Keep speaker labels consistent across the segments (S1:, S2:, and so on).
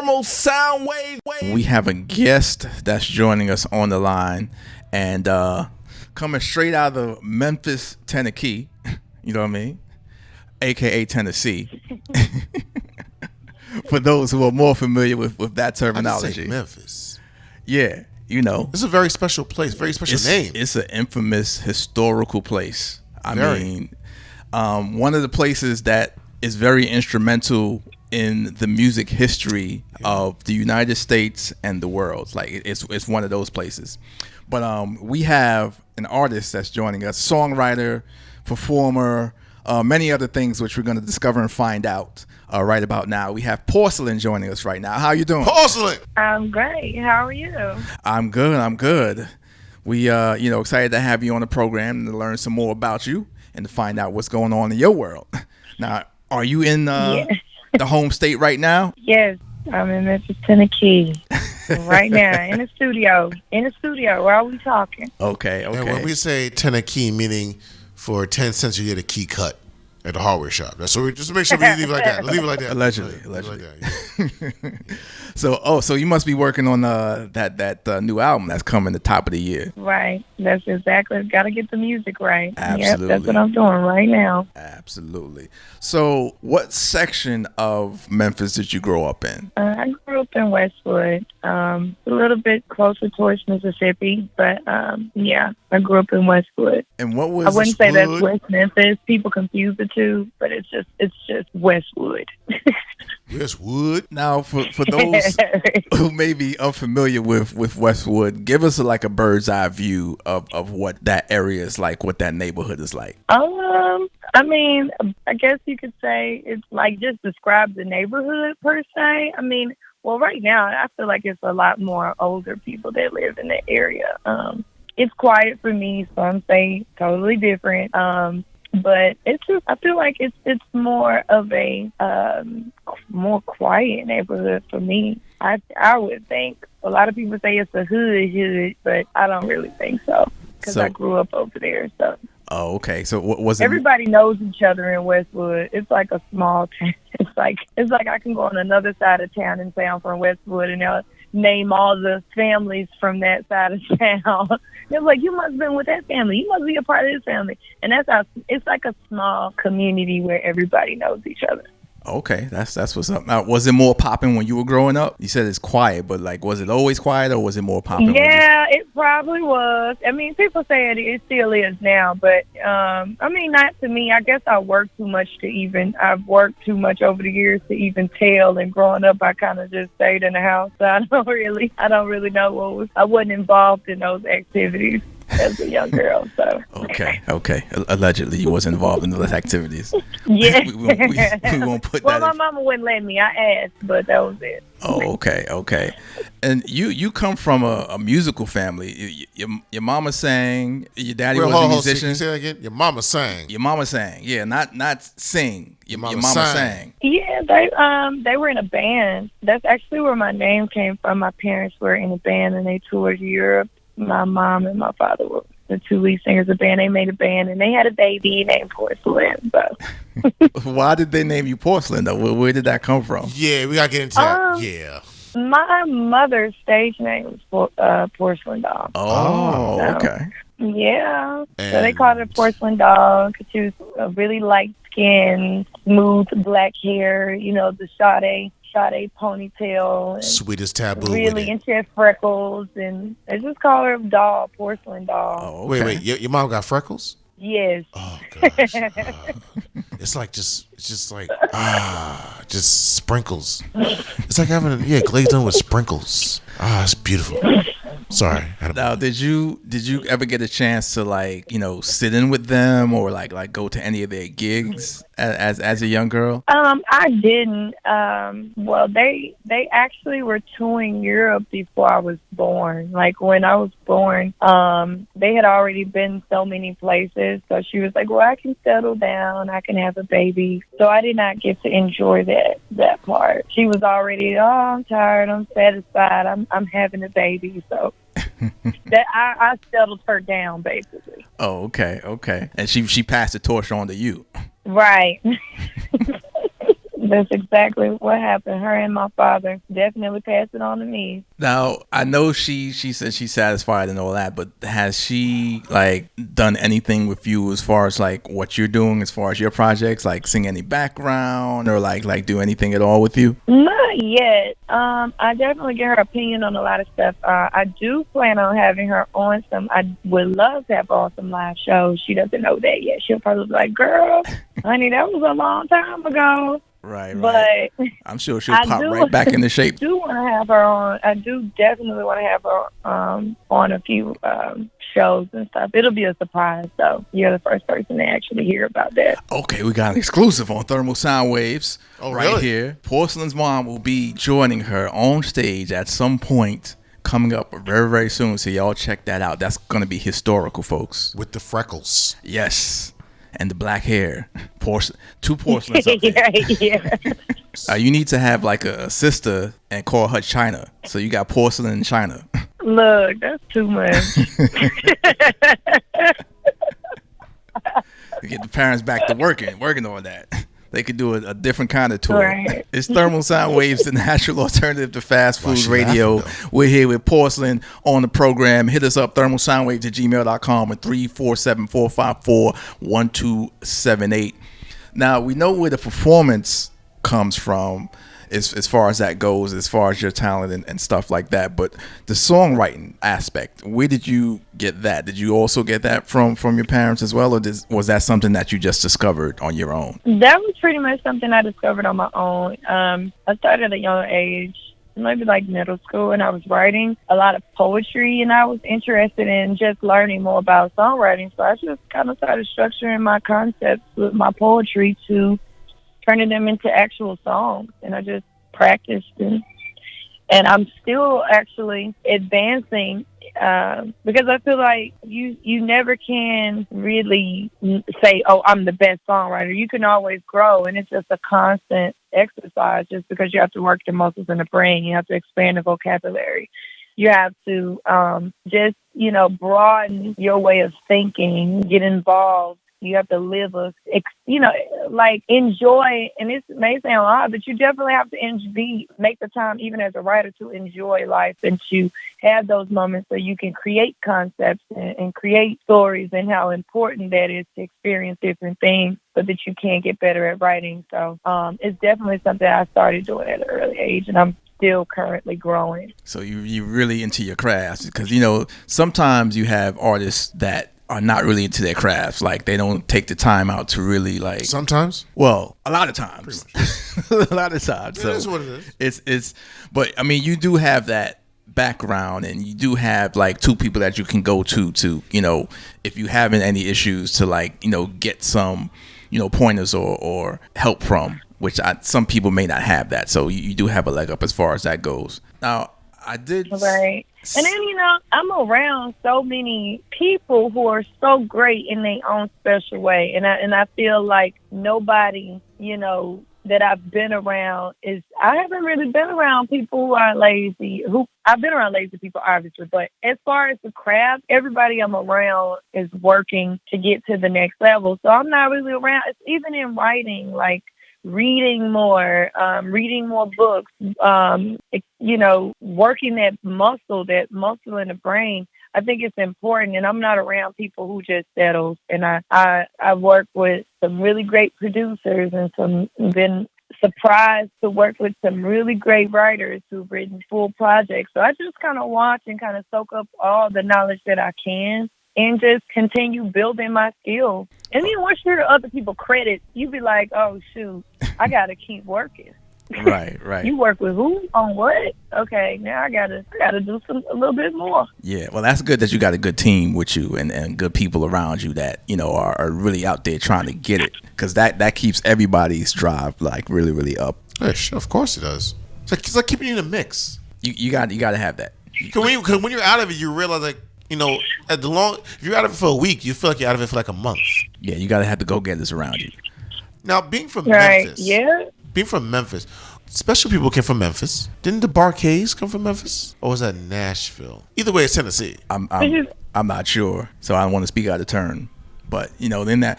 S1: normal sound wave. We have a guest that's joining us on the line, and coming straight out of Memphis, Tennessee. You know what I mean? AKA Tennessee. For those who are more familiar with that terminology.
S2: Memphis.
S1: Yeah, you know.
S2: It's a very special place, very special name.
S1: It's an infamous historical place. I mean, one of the places that is very instrumental in the music history of the United States and the world. Like it's one of those places. But we have an artist that's joining us, songwriter, performer, many other things which we're going to discover and find out right about now. We have Porcelan joining us right now. How you doing?
S2: Porcelan!
S3: I'm great. How are you?
S1: I'm good. We excited to have you on the program and to learn some more about you and to find out what's going on in your world. Now, are you in the home state right now?
S3: Yes, I'm in Memphis, Tennessee right now in the studio. Where are we talking?
S1: Okay.
S2: And when we say Tennessee, meaning for 10 cents you get a key cut at the hardware shop. That's what we just make sure we leave it like that. Leave it like that.
S1: Allegedly.
S2: Like that, yeah.
S1: So you must be working on that new album that's coming the top of the year.
S3: Right. That's exactly. Got to get the music right.
S1: Absolutely.
S3: Yep, that's what I'm doing right now.
S1: Absolutely. So, what section of Memphis did you grow up in?
S3: I grew up in Westwood, a little bit closer towards Mississippi, but I grew up in Westwood.
S1: And what was?
S3: I wouldn't say that's West Memphis. People confuse the two, but it's just Westwood.
S2: Westwood.
S1: Now, for those who may be unfamiliar with Westwood, give us like a bird's eye view of what that area is like, what that neighborhood is like.
S3: I mean, I guess you could say it's like just describe the neighborhood per se. I mean, well, right now I feel like it's a lot more older people that live in the area. It's quiet for me, so I'm saying totally different. But it's just, I feel like it's more of a more quiet neighborhood for me. I would think. A lot of people say it's a hood, but I don't really think so because I grew up over there. So.
S1: Oh, okay. So what was it?
S3: Everybody knows each other in Westwood. It's like a small town. It's like I can go on another side of town and say I'm from Westwood, and they'll name all the families from that side of town. They're like, you must have been with that family. You must be a part of this family. And that's how it's like a small community where everybody knows each other.
S1: Okay, that's what's up. Now, was it more popping when you were growing up? You said it's quiet, but like, was it always quiet or was it more popping?
S3: Yeah, it probably was. I mean, people say it still is now, but I mean, not to me. I guess I've worked too much over the years to even tell. And growing up, I kind of just stayed in the house. So I don't really know I wasn't involved in those activities as a young girl. So
S1: okay. Allegedly, you wasn't involved in those activities.
S3: Yeah,
S1: we won't put
S3: well,
S1: that.
S3: Well, my mama wouldn't let me. I asked, but that was it.
S1: Oh, okay. And you come from a musical family. Your mama sang. Your daddy was a musician.
S2: Say that again. Your mama sang.
S1: Your mama sang. Yeah, not sing. Your mama sang.
S3: Yeah, they were in a band. That's actually where my name came from. My parents were in a band and they toured Europe. My mom and my father were the two lead singers of the band. They made a band and they had a baby named Porcelan. So.
S1: Why did they name you Porcelan though? Where did that come from?
S2: Yeah, we gotta get into that. Yeah.
S3: My mother's stage name was Porcelain Doll.
S1: Oh, okay.
S3: Yeah. So they called her Porcelain Doll because she was a really light skin, smooth black hair, the Sade ponytail. And
S2: sweetest taboo.
S3: Really, and she had freckles, and they just call her Doll, Porcelain Doll.
S1: Oh, okay.
S2: Wait, your mom got freckles?
S3: Yes.
S2: Oh gosh. It's just sprinkles. It's like having glazed on with sprinkles. It's beautiful. Sorry.
S1: Now, did you ever get a chance to sit in with them or like go to any of their gigs as a young girl?
S3: I didn't. Well, they actually were touring Europe before I was born. Like when I was born, they had already been so many places. So she was like, "Well, I can settle down. I can have a baby." So I did not get to enjoy that part. She was already, I'm tired. I'm satisfied. I'm having a baby. So. That I settled her down basically.
S1: Oh, okay. And she passed the torch on to you.
S3: Right. That's exactly what happened. Her and my father definitely passed it on to me.
S1: Now, I know she said she's satisfied and all that, but has she like done anything with you as far as like what you're doing as far as your projects, like sing any background or like do anything at all with you?
S3: Not yet. I definitely get her opinion on a lot of stuff. I do plan on having her on some. I would love to have her on some live shows. She doesn't know that yet. She'll probably be like, "Girl, honey, that was a long time ago."
S1: Right.
S3: But
S1: I'm sure she'll pop right back into shape.
S3: I do want to have her on. I do definitely want to have her on a few shows and stuff. It'll be a surprise, though. You're the first person to actually hear about that.
S1: Okay, we got an exclusive on Thermal Sound Waves
S2: really?
S1: here. Porcelan's mom will be joining her on stage at some point coming up very, very soon. So y'all check that out. That's going to be historical, folks.
S2: With the freckles.
S1: Yes. And the black hair. Two porcelains up there.
S3: Yeah.
S1: You need to have like a sister and call her China. So you got Porcelan in China.
S3: Look, that's too much.
S1: Get the parents back to working on that. They could do a different kind of tour.
S3: Right.
S1: It's Thermal Sound Waves, the natural alternative to fast food radio. We're here with Porcelan on the program. Hit us up, thermalsoundwaves@gmail.com and 347-454-1278. Now, we know where the performance comes from as far as that goes, as far as your talent and stuff like that. But the songwriting aspect, where did you get that? Did you also get that from your parents as well, or was that something that you just discovered on your own?
S3: That was pretty much something I discovered on my own. I started at a young age, maybe like middle school, and I was writing a lot of poetry, and I was interested in just learning more about songwriting. So I just kind of started structuring my concepts with my poetry to turning them into actual songs, and I just practiced and I'm still actually advancing because I feel like you never can really say, "Oh, I'm the best songwriter." You can always grow, and it's just a constant exercise. Just because you have to work the muscles in the brain, you have to expand the vocabulary. You have to just broaden your way of thinking, get involved. You have to live enjoy, and it may sound odd, but you definitely have to make the time, even as a writer, to enjoy life and to have those moments so you can create concepts and create stories, and how important that is to experience different things so that you can get better at writing. So it's definitely something I started doing at an early age, and I'm still currently growing.
S1: So you're really into your crafts, because sometimes you have artists that are not really into their crafts. Like, they don't take the time out to really like.
S2: Sometimes.
S1: Well, a lot of times. A lot of times. So
S2: it is what it is.
S1: It's. But I mean, you do have that background, and you do have like two people that you can go to if you having any issues to get some pointers or help from. Which some people may not have that. So you do have a leg up as far as that goes. Now, I did.
S3: Right. And then, I'm around so many people who are so great in their own special way. And I feel like nobody, that I've been around I haven't really been around people who are lazy. I've been around lazy people, obviously. But as far as the craft, everybody I'm around is working to get to the next level. So I'm not really around. It's even in writing, like, reading more books, working that muscle in the brain. I think it's important, and I'm not around people who just settle. And I work with some really great producers and been surprised to work with some really great writers who've written full projects. So I just kind of watch and kind of soak up all the knowledge that I can, and just continue building my skills. And then once you hear other people credit, you be like, "Oh shoot, I gotta keep working."
S1: Right.
S3: You work with who on what? Okay, now I gotta do a little bit more.
S1: Yeah, well, that's good that you got a good team with you and good people around you that are really out there trying to get it, because that keeps everybody's drive like really, really up.
S2: Yeah, sure, of course it does. It's like keeping you in a mix.
S1: You got to have that.
S2: Because when you're out of it, you realize like. If you're out of it for a week, you feel like you're out of it for like a month.
S1: Yeah, you gotta have the go-getters around you.
S2: Now, being from Memphis, special people came from Memphis. Didn't the Barcades come from Memphis, or was that Nashville? Either way, it's Tennessee.
S1: I'm not sure, so I don't want to speak out of turn. But then that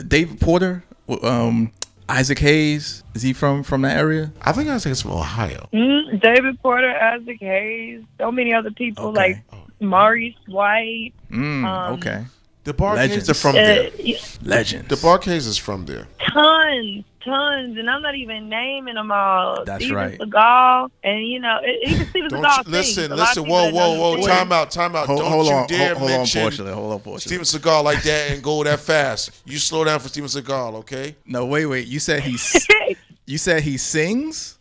S1: David Porter, Issac Hayes, is he from that area?
S2: I think Issac is from Ohio.
S3: David Porter, Issac Hayes, so many other people like Maurice White.
S1: Okay.
S2: The Barcades are from there.
S1: Legends.
S2: The Barcades is from there.
S3: Tons, and I'm not even naming them all.
S1: That's
S3: Steven
S1: right.
S3: Seagal, and even Steven Seagal.
S2: Listen. Whoa! Time out.
S1: Hold on,
S2: mention
S1: Porcelan.
S2: Steven Seagal like that and go that fast. You slow down for Steven Seagal, okay?
S1: No, wait. You said he sings?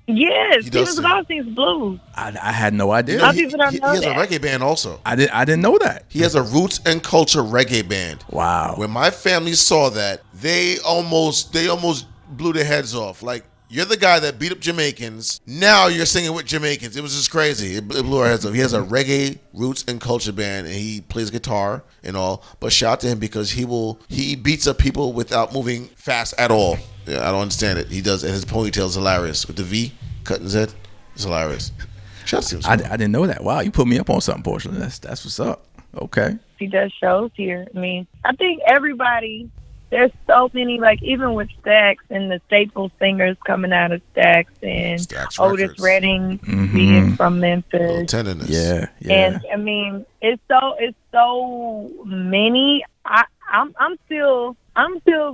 S3: Yes, Steven Seagal sings blues.
S1: I had no idea.
S3: Some people don't know
S2: he has
S3: that.
S2: a reggae band also.
S1: I didn't know that.
S2: He has a roots and culture reggae band.
S1: Wow.
S2: When my family saw that, they almost blew their heads off. Like, you're the guy that beat up Jamaicans. Now you're singing with Jamaicans. It was just crazy. It blew our heads off. He has a reggae roots and culture band, and he plays guitar and all. But shout out to him because he beats up people without moving fast at all. Yeah, I don't understand it. He does, and his ponytail is hilarious with the V cutting his head. It's hilarious. Shout out to him.
S1: I didn't know that. Wow, you put me up on something, Porcelan. That's what's up. Okay.
S3: He does shows here. I mean, I think everybody. There's so many, like, even with Stax and the staple singers coming out of Stax and
S2: Stax
S3: Otis
S2: Records.
S3: Redding being from Memphis.
S2: Little tenderness.
S1: Yeah.
S3: And I mean, it's so many. I'm still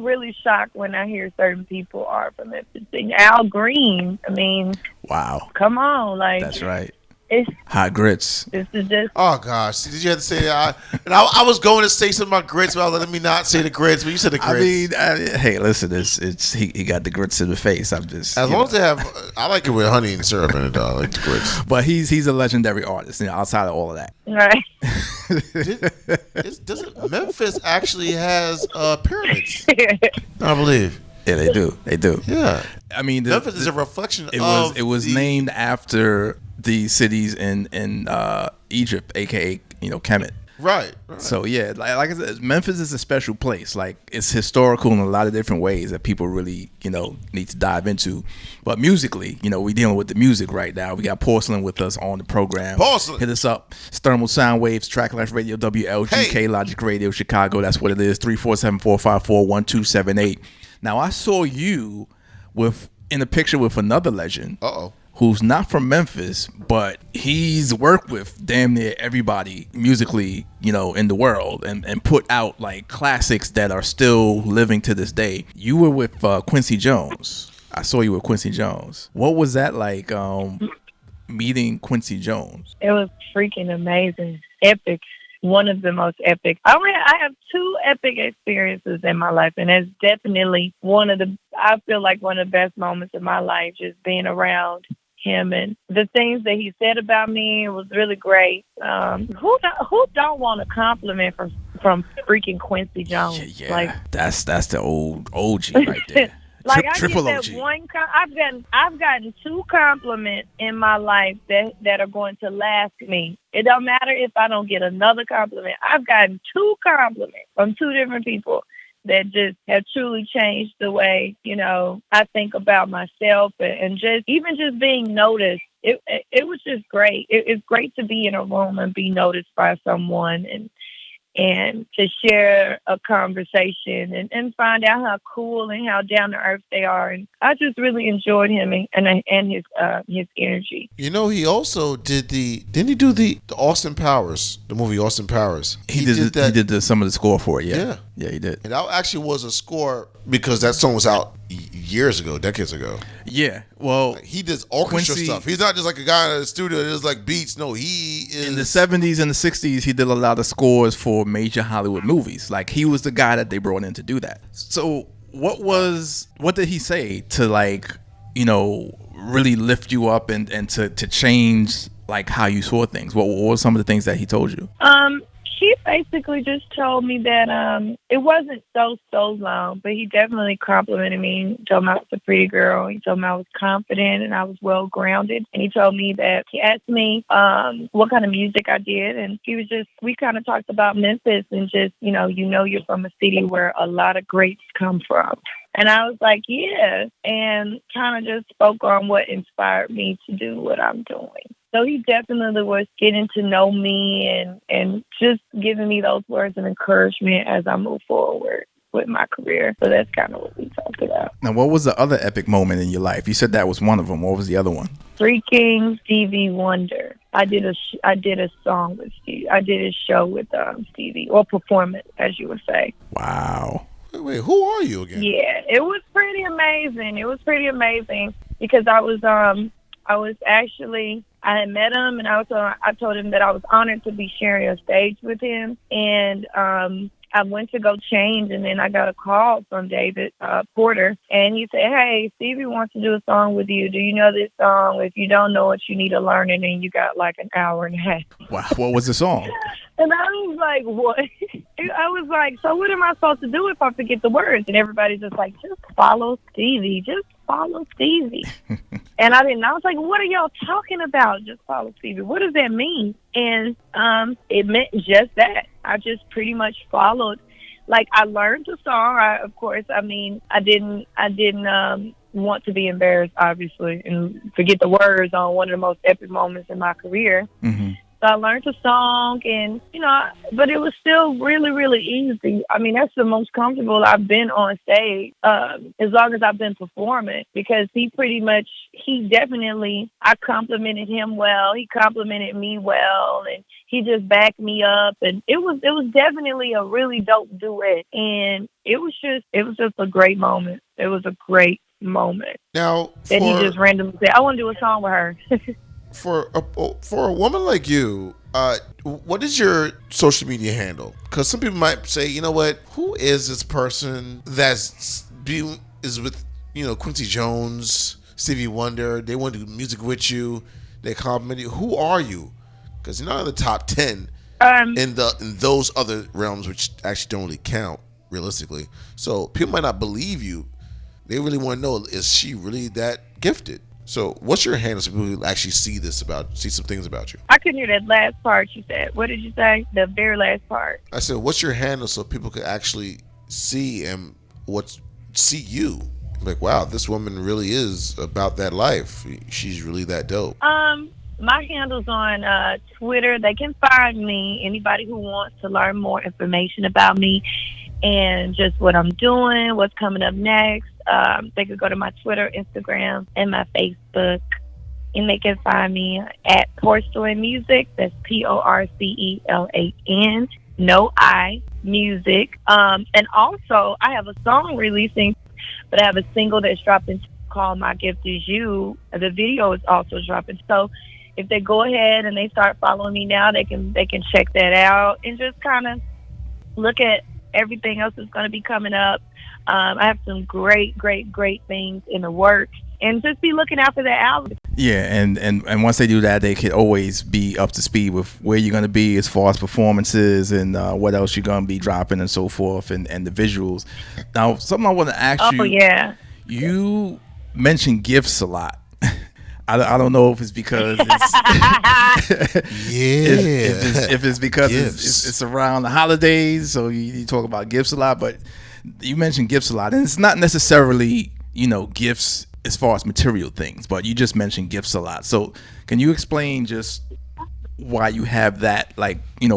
S3: really shocked when I hear certain people are from Memphis. And Al Green, I mean,
S1: wow.
S3: Come on, like
S1: that's right.
S3: It's
S1: hot grits.
S3: This is just.
S2: Oh gosh! Did you have to say that? I was going to say something about grits, but let me not say the grits. But you said the grits.
S1: I mean, hey, listen, it's he got the grits in the face. I'm just
S2: as long as they have. I like it with honey and syrup in it. I like the grits.
S1: But he's a legendary artist. Outside of all of that,
S3: right?
S2: Doesn't Memphis actually has pyramids? I believe.
S1: Yeah, they do. They do.
S2: Yeah.
S1: I mean,
S2: Memphis is a reflection
S1: of. It was named after the cities in Egypt, aka Kemet.
S2: Right.
S1: So yeah, like I said, Memphis is a special place. Like, it's historical in a lot of different ways that people really need to dive into. But musically, we're dealing with the music right now. We got Porcelan with us on the program.
S2: Porcelan.
S1: Hit us up. It's Thermal Sound Waves, Track Life Radio, WLGK, Logic Radio, Chicago. That's what it is. 347-454-1278. Now, I saw you in a picture with another legend. Who's not from Memphis, but he's worked with damn near everybody musically, in the world, and put out like classics that are still living to this day. You were with Quincy Jones. I saw you with Quincy Jones. What was that like, meeting Quincy Jones?
S3: It was freaking amazing. Epic. One of the most epic. I have two epic experiences in my life, and it's definitely I feel like one of the best moments of my life, just being around him and the things that he said about me. It was really great. Who don't want a compliment from freaking Quincy Jones?
S1: Yeah, like, that's the old OG right there.
S3: Like,
S1: Triple
S3: I get that
S1: OG.
S3: one. I've gotten two compliments in my life that are going to last me. It don't matter if I don't get another compliment. I've gotten two compliments from two different people that just have truly changed the way I think about myself and just being noticed. It was just great. It's great to be in a room and be noticed by someone and to share a conversation and find out how cool and how down to earth they are. And I just really enjoyed him and his energy.
S2: He also didn't he do the Austin Powers, the movie Austin Powers?
S1: He did some of the score for it. Yeah, he did.
S2: And that actually was a score because that song was out years ago, decades ago.
S1: Yeah, well,
S2: he does orchestra stuff. He's not just like a guy in the studio that does like beats. No, he is.
S1: In the 70s and the 60s, he did a lot of scores for major Hollywood movies. Like, he was the guy that they brought in to do that. So what did he say to really lift you up and to change like how you saw things? What were some of the things that he told you?
S3: He basically just told me that it wasn't so long, but he definitely complimented me. He told me I was a pretty girl. He told me I was confident and I was well grounded. And he told me that he asked me what kind of music I did, and we kind of talked about Memphis and just you're from a city where a lot of greats come from. And I was like, yeah, and kind of just spoke on what inspired me to do what I'm doing. So he definitely was getting to know me and just giving me those words of encouragement as I move forward. with my career. So that's kind of what we talked about.
S1: Now, what was the other epic moment in your life? You said that was one of them. What was the other one?
S3: Three Kings, Stevie Wonder. I did a song with Stevie. I did a show with Stevie, or performance, as you would say.
S1: Wow.
S2: Wait, who are you again?
S3: Yeah, it was pretty amazing. It was pretty amazing because I had met him, and I told him that I was honored to be sharing a stage with him, and I went to go change, and then I got a call from David Porter, and he said, "Hey, Stevie wants to do a song with you. Do you know this song? If you don't know it, you need to learn it, and you got like an hour and a half."
S1: Wow. What was the song?
S3: And I was like, what? I was like, so what am I supposed to do if I forget the words? And everybody's just like, just follow Stevie. Just follow Stevie. And I didn't. I was like, what are y'all talking about? Just follow Stevie. What does that mean? And it meant just that. I just pretty much followed. Like, I learned the song. I didn't want to be embarrassed, obviously, and forget the words on one of the most epic moments in my career. Mm-hmm. So I learned the song, and, but it was still really, really easy. I mean, that's the most comfortable I've been on stage, as long as I've been performing, because I complimented him well. He complimented me well, and he just backed me up. And it was definitely a really dope duet. And it was just a great moment. It was a great moment.
S2: Now,
S3: he just randomly said, I want to do a song with her.
S2: For a woman like you, what is your social media handle? Because some people might say, you know what, who is this person is with, Quincy Jones, Stevie Wonder? They want to do music with you. They compliment you. Who are you? Because you're not in the top 10 in those other realms, which actually don't really count realistically. So people might not believe you. They really want to know, is she really that gifted? So what's your handle so people who actually see some things about you?
S3: I couldn't hear that last part you said. What did you say? The very last part.
S2: I said, what's your handle so people could actually see you? Like, wow, this woman really is about that life. She's really that dope.
S3: My handle's on Twitter. They can find me. Anybody who wants to learn more information about me and just what I'm doing, what's coming up next, they could go to my Twitter, Instagram, and my Facebook, and they can find me at Porcelan Music. That's Porcelan, no I, music. And also, I have a song releasing, but I have a single that's dropping called My Gift Is You. The video is also dropping. So if they go ahead and they start following me now, they can check that out and just kind of look at everything else that's going to be coming up. I have some great things in the works, and just be looking out for that album.
S1: Yeah, and once they do that, they can always be up to speed with where you're going to be as far as performances and what else you're going to be dropping and so forth, and the visuals. Now, something I want to ask you.
S3: Oh, yeah.
S1: You mention gifts a lot. I don't know if it's because it's if it's because it's around the holidays, so you talk about gifts a lot, but you mention gifts a lot, and it's not necessarily gifts as far as material things, but you just mentioned gifts a lot. So can you explain just why you have that,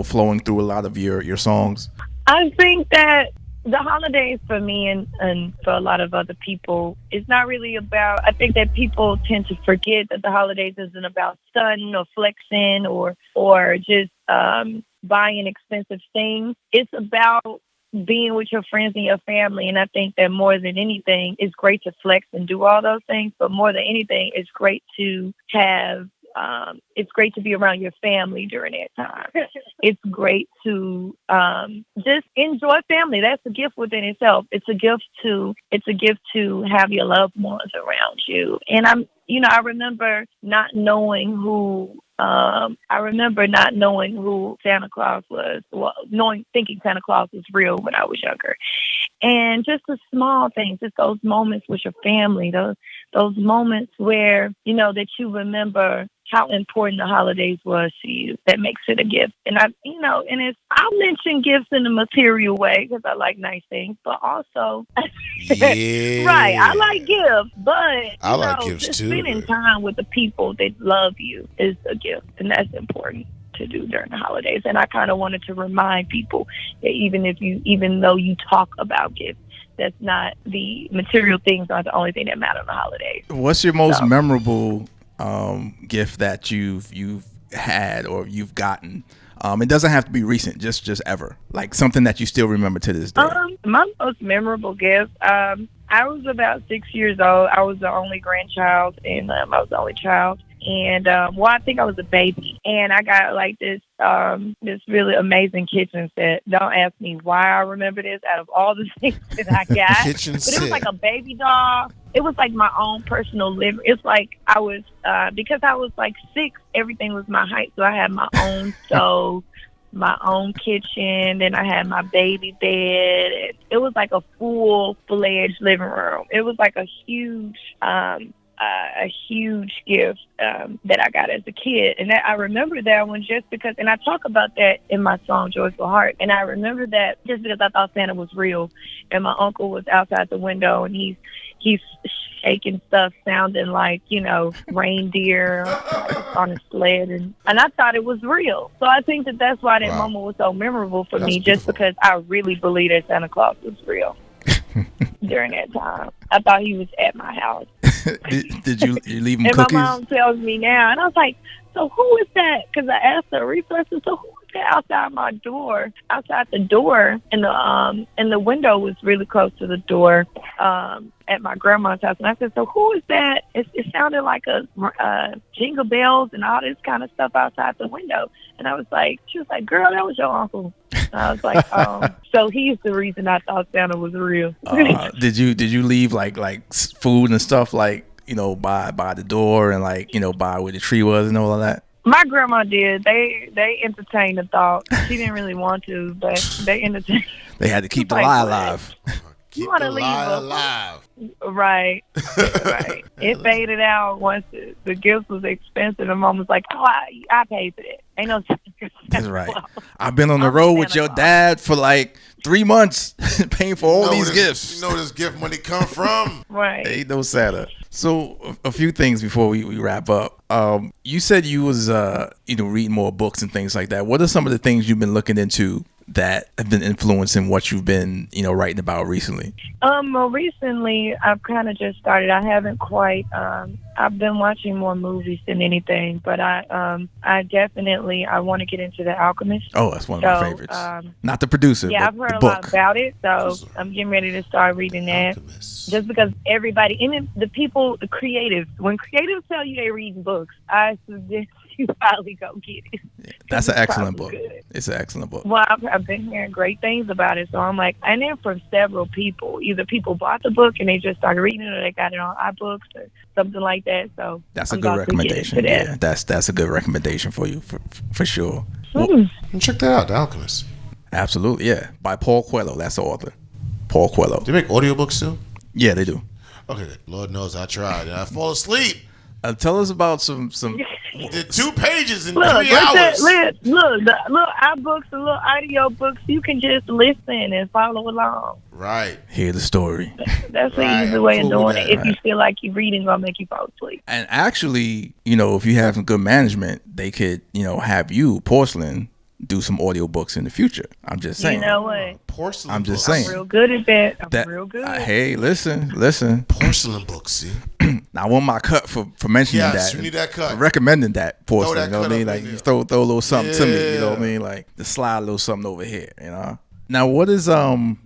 S1: flowing through a lot of your songs?
S3: I think that the holidays for me and for a lot of other people, it's not really about, I think that people tend to forget that the holidays isn't about stunting or flexing or just buying expensive things. It's about being with your friends and your family. And I think that more than anything, it's great to flex and do all those things. But more than anything, it's great to have it's great to be around your family during that time. It's great to just enjoy family. That's a gift within itself. It's a gift to have your loved ones around you. And I remember not knowing who Santa Claus was. Well, thinking Santa Claus was real when I was younger. And just the small things, just those moments with your family, those moments where, that you remember how important the holidays was to you, that makes it a gift. And I'll mention gifts in a material way because I like nice things, but also,
S2: yeah,
S3: right, I like gifts, but
S2: I like gifts
S3: just
S2: too.
S3: Spending time with the people that love you is a gift, and that's important. to do during the holidays. And I kind of wanted to remind people that even though you talk about gifts, that's not the material things aren't the only thing that matter on the holidays.
S1: What's your most memorable gift that you've had or you've gotten? It doesn't have to be recent, just ever. Like something that you still remember to this day.
S3: My most memorable gift, I was about 6 years old. I was the only grandchild, and I was the only child. And I think I was a baby, and I got like this really amazing kitchen set. Don't ask me why I remember this out of all the things that I got.
S2: Kitchen set.
S3: It was like a baby doll. It was like my own personal living. It's like I was because I was like 6. Everything was my height, so I had my own stove, my own kitchen. Then I had my baby bed. It was like a full-fledged living room. It was like a huge gift that I got as a kid. And I remember that one just because, and I talk about that in my song Joyful Heart, and I remember that just because I thought Santa was real. And my uncle was outside the window, and he's shaking stuff sounding like, reindeer on a sled, and I thought it was real. So I think that's why that moment was so memorable for me, just because I really believe that Santa Claus was real. During that time, I thought he was at my house.
S1: Did you leave him
S3: and
S1: cookies?
S3: My mom tells me now, and I was like, "So who is that?" Because I asked her resources. So who is that outside my door? Outside the door, and the window was really close to the door at my grandma's house. And I said, "So who is that?" It sounded like a jingle bells and all this kind of stuff outside the window. And she was like, "Girl, that was your uncle." And I was like, so he's the reason I thought Santa was real.
S1: Did you leave like food and stuff by the door and by where the tree was and all of that?
S3: My grandma did. They entertained the thought. She didn't really want to, but they entertained.
S1: They had to keep the lie alive.
S2: Keep
S3: the
S2: lie alive.
S3: Right. It faded out once the gift was expensive. And Mom was like, "Oh, I paid for that. Ain't no."
S1: That's right. I've been on the road with your dad for like 3 months, paying for all these gifts.
S2: You know where this gift money come from?
S3: Right.
S1: Ain't no Santa. So a few things before we wrap up. You said you was reading more books and things like that. What are some of the things you've been looking into that have been influencing what you've been, writing about recently?
S3: Well, recently I've kind of just started. I haven't quite. I've been watching more movies than anything, but I definitely want to get into The Alchemist.
S1: Oh, that's one of my favorites. Not the producer.
S3: Yeah,
S1: but
S3: I've heard
S1: the
S3: a lot
S1: book.
S3: about it, so I'm getting ready to start reading that.
S2: Alchemist.
S3: Just because everybody, and the people, the creatives, when creatives tell you they reading books, I suggest you probably go get it.
S1: Yeah, that's an excellent book.
S3: Good.
S1: It's an excellent book.
S3: Well, I've been hearing great things about it, so I'm like, and then from several people, either people bought the book and they just started reading it, or they got it on iBooks or something like that. So
S1: that's a good recommendation. Yeah, that's a good recommendation for you for sure.
S2: Well, check that out, The Alchemist.
S1: Absolutely, yeah, by Paul Coelho. That's the author, Paul Coelho.
S2: Do they make audiobooks too?
S1: Yeah, they do.
S2: Okay, Lord knows I tried and I fall asleep.
S1: Tell us about some.
S2: Did 2 pages in 3
S3: look,
S2: hours.
S3: Look, the little iBooks, the little audio books, you can just listen and follow along.
S2: Right.
S1: Hear the story.
S3: That's
S2: Right,
S3: the easy way of doing
S2: that,
S3: it. If you feel like you're reading, gonna make you fall asleep.
S1: And actually, if you have some good management, they could, have you, Porcelan, do some audiobooks in the future. I'm just saying.
S3: You know what?
S2: Porcelain
S1: I'm just
S2: books.
S1: saying.
S3: I'm real good at that. I'm real good.
S1: Hey, listen.
S2: Porcelain books, see?
S1: I want my cut for mentioning that.
S2: Yes, you need that cut.
S1: For recommending that Porcelan.
S2: that
S1: You know what I mean?
S2: cut up
S1: Like
S2: in
S1: you
S2: there.
S1: throw a little something to me. You know what I
S2: Yeah.
S1: mean? Like to slide a little something over here. Now, what is some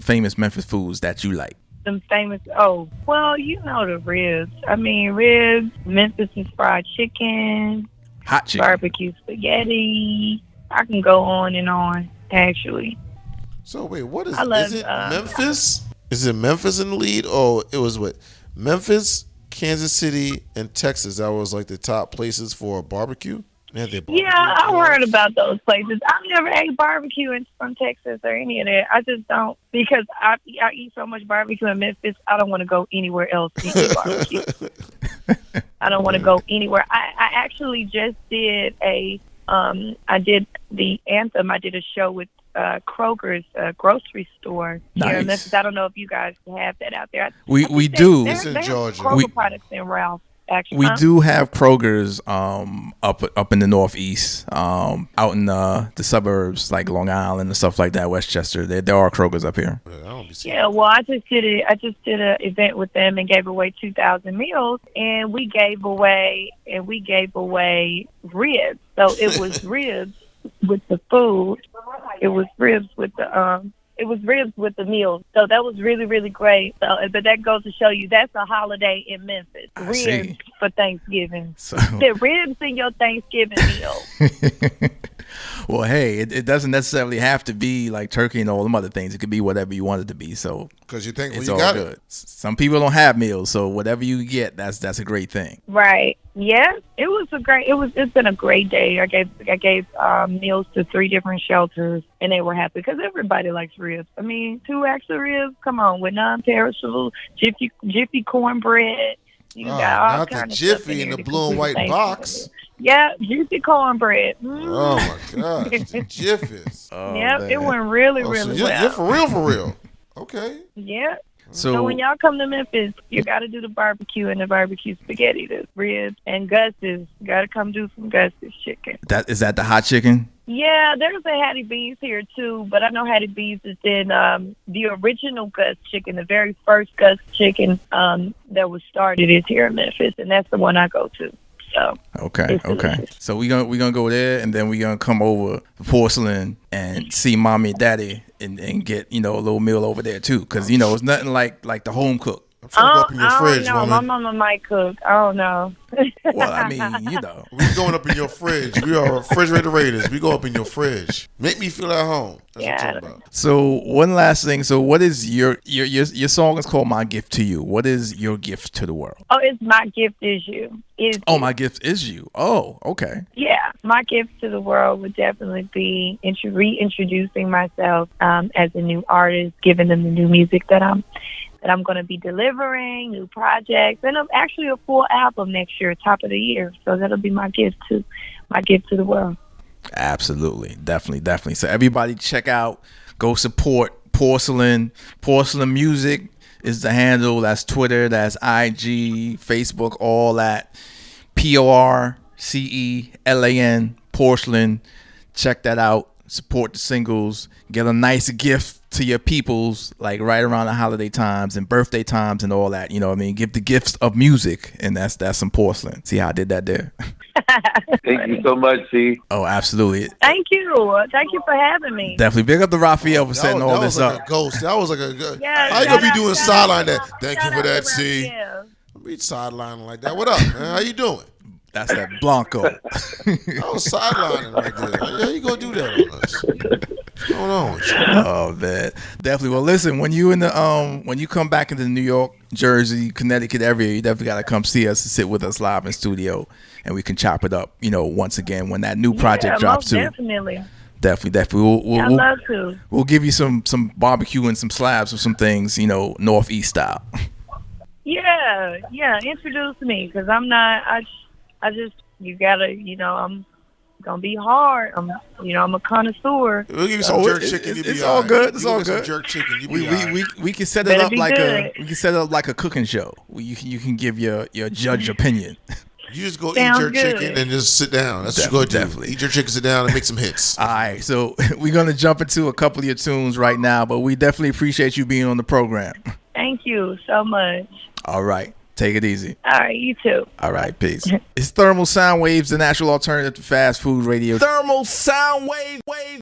S1: famous Memphis foods that you like?
S3: Some famous. Oh, well, the ribs. I mean, ribs. Memphis is fried chicken,
S1: Hot chicken.
S3: barbecue spaghetti. I can go on and on. Actually,
S2: So wait, what is
S3: I love,
S2: is it Memphis? Is it Memphis in the lead? Oh, it was what? Memphis, Kansas City, and Texas. That was like the top places for barbecue. They had their barbecue
S3: yeah, I've
S2: places.
S3: heard about those places. I've never ate barbecue from Texas or any of that. I just don't, because I eat so much barbecue in Memphis. I don't want to go anywhere else to eat barbecue. I don't want to go anywhere. I actually just did I did the anthem. I did a show with Krogers, a grocery store here in
S1: Nice.
S3: Memphis. I don't know if you guys have that out there.
S1: We
S3: I think
S1: do.
S3: they
S2: It's in
S3: have
S2: Georgia.
S3: Kroger
S1: We-
S3: products in Ralph. actually.
S1: We do have Krogers up in the Northeast, out in the suburbs like Long Island and stuff like that, Westchester. There are Krogers up here.
S3: Yeah, well, I just did an event with them and gave away 2,000 meals, and we gave away ribs. So it was ribs with the food. It was ribs with the meals. So that was really, really great. So, but that goes to show you that's a holiday in Memphis. Ribs for Thanksgiving. So the ribs in your Thanksgiving meal.
S1: Well, hey, it doesn't necessarily have to be like turkey and all them other things. It could be whatever you want it to be. So
S2: because you think
S1: it's
S2: you
S1: all
S2: got
S1: good.
S2: it.
S1: Some people don't have meals, so whatever you get, that's a great thing.
S3: Right. Yeah. It's been a great day. I gave meals to 3 different shelters, and they were happy because everybody likes ribs. I mean, 2 extra ribs. Come on, with non-perishable Jiffy cornbread. You got all
S2: not
S3: kind
S2: the
S3: of
S2: Jiffy in the blue and white box.
S3: Yeah, Jiffy cornbread.
S2: Oh my gosh, the Jiffies.
S3: It went really, really
S2: so
S3: well.
S2: You're for real. Okay.
S3: Yeah.
S1: So
S3: when y'all come to Memphis, you got to do the barbecue and the barbecue spaghetti, the ribs and Gus's. Got to come do some Gus's chicken.
S1: is that the hot chicken?
S3: Yeah, there's a Hattie B's here too, but I know Hattie B's is in the original Gus chicken, the very first Gus chicken that was started is here in Memphis, and that's the one I go to. So
S1: okay. So we gonna go there, and then we gonna come over to Porcelan and see mommy and daddy, and get a little meal over there too, because it's nothing like the home cook.
S2: I'm trying to go up in your fridge,
S3: no, my mama might cook. I don't know.
S1: Well, I mean,
S2: we going up in your fridge. We are refrigerator raiders. We go up in your fridge. Make me feel at home. That's what I'm talking about.
S1: So one last thing. So what is your song is called "My Gift to You"? What is your gift to the world?
S3: Oh, it's "My Gift Is You."
S1: My gift is you. Oh, okay.
S3: Yeah, my gift to the world would definitely be reintroducing myself as a new artist, giving them the new music that I'm going to be delivering, new projects, and actually a full album next year, top of the year. So that'll be my gift to the world.
S1: Absolutely, definitely. So everybody, go support Porcelan. Porcelan Music is the handle. That's Twitter. That's IG, Facebook, all that. Porcelan, Porcelan. Check that out. Support the singles. Get a nice gift to your peoples, like right around the holiday times and birthday times and all that. You know what I mean? Give the gifts of music, and that's some Porcelan. See how I did that there?
S4: Thank you so much, C.
S1: Oh, absolutely.
S3: Thank you for having me.
S1: Definitely. Big up to Raphael for setting all this up.
S2: That was like a ghost. That was like a good.
S3: Yeah,
S2: how you gonna be doing sideline that? Thank you for that,
S3: out to
S2: C. Be sidelining like that. What up, man? How you doing?
S1: That's that Blanco.
S2: I was sidelining right there. How you gonna do that on us? What's going on with you?
S1: Oh man, definitely. Well, listen, when you when you come back into New York, Jersey, Connecticut area, you definitely gotta come see us and sit with us live in studio, and we can chop it up. Once again when that new project drops too.
S3: Definitely.
S1: Definitely.
S3: I'd love to.
S1: We'll give you some barbecue and some slabs or some things, Northeast style.
S3: Yeah. Introduce me, because I'm not. I just, you gotta, I'm gonna be hard. I'm a connoisseur.
S2: We'll give you some jerk chicken.
S1: It's all good. It's all good.
S2: Some jerk chicken.
S1: We can set it up like a cooking show. You can give your judge opinion.
S2: You just go
S3: Sounds
S2: eat your
S3: good.
S2: chicken and just sit down. That's what you go do. Eat your chicken, sit down, and make some hits.
S1: All right, so we're gonna jump into a couple of your tunes right now, but we definitely appreciate you being on the program.
S3: Thank you so much.
S1: All right. Take it easy.
S3: All right, you too.
S1: All right, peace. It's Thermal Sound Waves, the natural alternative to fast food radio. Thermal Sound Wave.